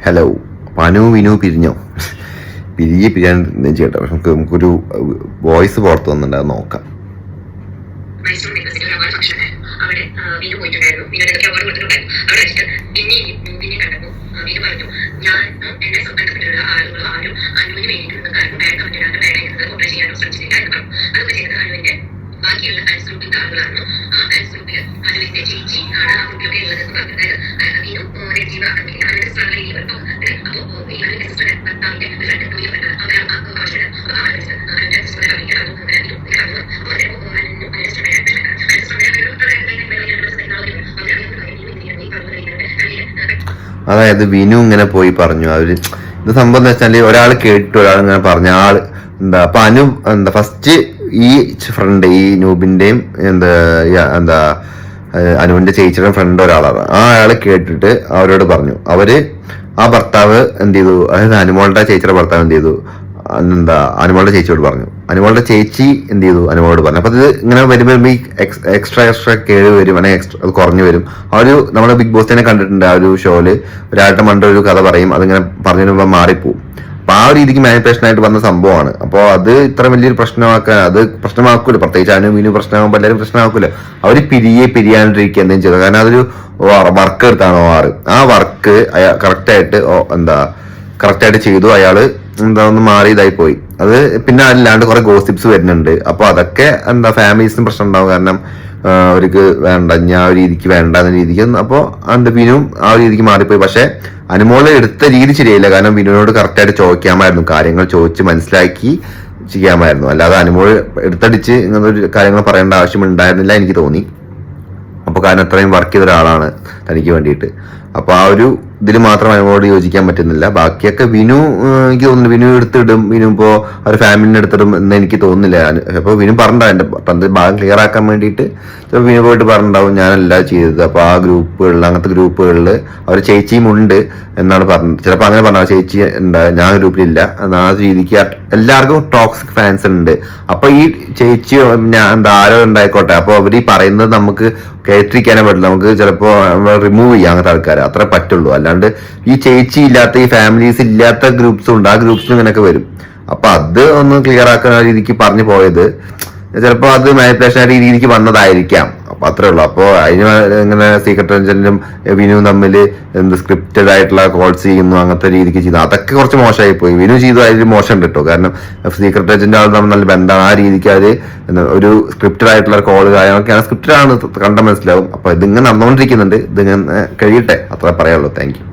Hello, പനു Vinu പിരിഞ്ഞോ? പിരിയാൻ ചേട്ടാ, പക്ഷെ നമുക്കൊരു വോയിസ് പുറത്തു വന്നിട്ടുണ്ട്, അത് നോക്കാം. ബാക്കിയുള്ള ഫാൻസ് ഗ്രൂപ്പിന്റെ ആളുകളാണ്. ആ ഫാൻസ് ഗ്രൂപ്പിൽ അനുവിന്റെ ചേച്ചി ആണ് ആ ഗ്രൂപ്പിലൊക്കെ ഉള്ളതെന്ന് പറഞ്ഞത്. നെഗറ്റീവ് ആണെങ്കിൽ അങ്ങനെ സ്ട്രഗിൾ ചെയ്യുമ്പോൾ അപ്പോൾ ഇയാളുടെ സിസ്റ്ററുടെ ഭർത്താവിന്റെ ഫ്രണ്ട് ടൂയിൽ ഫ്രണ്ട് അവർ ആവശ്യമില്ല. അപ്പോൾ ആ അനുവിന്റെ സിസ്റ്ററെ അറിയിക്കാൻ അതായത് വിനു ഇങ്ങനെ പോയി പറഞ്ഞു. അവര് ഇത് സംഭവം എന്ന് വെച്ചാല് ഒരാൾ കേട്ടു, ഒരാൾ ഇങ്ങനെ പറഞ്ഞു. ആള് എന്താ അപ്പൊ എന്താ ഫസ്റ്റ് ഈ ഫ്രണ്ട് ഈ നൂബിന്റെയും എന്താ അനുവിന്റെ ചേച്ചിയുടെ ഫ്രണ്ട് ഒരാളാണ്. ആ ആള് കേട്ടിട്ട് അവരോട് പറഞ്ഞു. അവര് ആ ഭർത്താവ് എന്ത് ചെയ്തു, അതായത് അനുമോളുടെ ചേച്ചിയുടെ ഭർത്താവ് എന്ത് ചെയ്തു, അനുമോളുടെ ചേച്ചിയോട് പറഞ്ഞു. അനുമോളുടെ ചേച്ചി എന്ത് ചെയ്തു, അനുമോളോട് പറഞ്ഞു. അപ്പൊ ഇത് ഇങ്ങനെ വരുമ്പോൾ ഈ എക്സ്ട്രാ കേട് വരും, അല്ലെങ്കിൽ അത് കുറഞ്ഞു വരും. നമ്മുടെ ബിഗ് ബോസ് തന്നെ കണ്ടിട്ടുണ്ട്. ആ ഒരു ഷോയില് ഒരാളുടെ മണ്ട ഒരു കഥ പറയും, അതിങ്ങനെ പറഞ്ഞു മാറിപ്പോവും. അപ്പൊ ആ ഒരു രീതിക്ക് മാനിപ്പുലേഷൻ ആയിട്ട് വന്ന സംഭവമാണ്. അപ്പോൾ അത് ഇത്ര വലിയൊരു പ്രശ്നമാക്കാൻ അത് പ്രശ്നമാക്കൂല. പ്രത്യേകിച്ച് അനുവിന് പ്രശ്നമാകുമ്പോൾ എല്ലാവരും പ്രശ്നമാക്കൂല. അവര് പിരിയാണ്ടിരിക്കുക എന്തെങ്കിലും ചെയ്തത്. കാരണം അതൊരു വർക്ക് എടുത്താണ് ആ വർക്ക് കറക്റ്റായിട്ട് കറക്റ്റായിട്ട് ചെയ്തു. അയാള് ഒന്ന് മാറി ഇതായി പോയി. അത് പിന്നെ അല്ലാണ്ട് കുറെ ഗോസിപ്സ് വരുന്നുണ്ട്. അപ്പൊ അതൊക്കെ ഫാമിലീസിന് പ്രശ്നം ഉണ്ടാവും. കാരണം അവർക്ക് വേണ്ട, ഞാൻ ആ രീതിക്ക് വേണ്ട എന്ന രീതിക്ക് അപ്പൊ വിനുവും ആ ഒരു രീതിക്ക് മാറിപ്പോയി. പക്ഷെ അനുമോള് എടുത്ത രീതി ശരിയായില്ല. കാരണം വിനുവിനോട് കറക്റ്റായിട്ട് ചോദിക്കാമായിരുന്നു, കാര്യങ്ങൾ ചോദിച്ച് മനസ്സിലാക്കി ചെയ്യാമായിരുന്നു. അല്ലാതെ അനുമോള് എടുത്തടിച്ച് ഇങ്ങനെ ഒരു കാര്യങ്ങൾ പറയേണ്ട ആവശ്യമുണ്ടായിരുന്നില്ല എനിക്ക് തോന്നി. അപ്പൊ കാരണം അത്രയും വർക്ക് ചെയ്ത ഒരാളാണ് തനിക്ക് വേണ്ടിയിട്ട്. അപ്പൊ ആ ഒരു ഇതിൽ മാത്രം അനുമോളോട് യോജിക്കാൻ പറ്റുന്നില്ല. ബാക്കിയൊക്കെ വിനു എനിക്ക് തോന്നുന്നു വിനു എടുത്തിടും. വിനു ഇപ്പോ ഒരു ഫാമിലിനെ എടുത്തിടും എന്ന് എനിക്ക് തോന്നുന്നില്ല. അപ്പൊ വിനു പറഞ്ഞിട്ടുണ്ടാവും എന്റെ ഭാഗം ക്ലിയർ ആക്കാൻ വേണ്ടിയിട്ട് ചിലപ്പോൾ വിനു പോയിട്ട് പറഞ്ഞിട്ടുണ്ടാവും ഞാനല്ല ചെയ്തത്. അപ്പൊ ആ ഗ്രൂപ്പുകളിൽ, അങ്ങനത്തെ ഗ്രൂപ്പുകളിൽ അവർ ചേച്ചിയും ഉണ്ട് എന്നാണ് പറഞ്ഞത്. ചിലപ്പോൾ അങ്ങനെ പറഞ്ഞ ചേച്ചി ഞാൻ ഗ്രൂപ്പിലില്ല എന്നാ രീതിക്ക് എല്ലാവർക്കും ടോക്സിക് ഫാൻസ് ഉണ്ട്. അപ്പൊ ഈ ചേച്ചിയോ ആരോ ഉണ്ടായിക്കോട്ടെ, അപ്പൊ അവർ ഈ പറയുന്നത് നമുക്ക് കേട്ടിരിക്കാനേ പറ്റില്ല. നമുക്ക് ചിലപ്പോ റിമൂവ് ചെയ്യാം അങ്ങനത്തെ ആൾക്കാരെ, അത്ര പറ്റുള്ളൂ. അല്ലാണ്ട് ഈ ചേച്ചി ഇല്ലാത്ത, ഈ ഫാമിലീസ് ഇല്ലാത്ത ഗ്രൂപ്പ്സും ഉണ്ട്. ആ ഗ്രൂപ്പ്സിനും ഇങ്ങനെയൊക്കെ വരും. അപ്പൊ അത് ഒന്ന് ക്ലിയർ ആക്കുന്ന രീതിക്ക് പറഞ്ഞു പോയത് ചിലപ്പോ അത് മാനിപ്പുലേഷൻ ആയിട്ട് ഈ രീതിക്ക് വന്നതായിരിക്കാം. അപ്പൊ അത്രേ ഉള്ളൂ. അപ്പൊ അതിന് ഇങ്ങനെ സീക്രട്ട് ഏജന്റും വിനുവും തമ്മിൽ സ്ക്രിപ്റ്റഡ് ആയിട്ടുള്ള കോൾസ് ചെയ്യുന്നു, അങ്ങനത്തെ രീതിക്ക് ചെയ്യുന്നു. അതൊക്കെ കുറച്ച് മോശമായി പോയി. വിനു ചെയ്തു അതിൽ മോശം ഉണ്ട് കേട്ടോ. കാരണം സീക്രട്ട് ഏജന്റ് ആൾ തമ്മിൽ നല്ല ബന്ധമാണ്. ആ രീതിക്ക് അത് ഒരു സ്ക്രിപ്റ്റഡ് ആയിട്ടുള്ള കോൾ കാര്യങ്ങളൊക്കെയാണ്, സ്ക്രിപ്റ്റഡ് ആണ് കണ്ട മനസ്സിലാവും. അപ്പൊ ഇതിങ്ങനെ നടന്നുകൊണ്ടിരിക്കുന്നുണ്ട്. ഇതിങ്ങനെ കഴിയട്ടെ, അത്ര പറയാനുള്ളൂ. Thank you.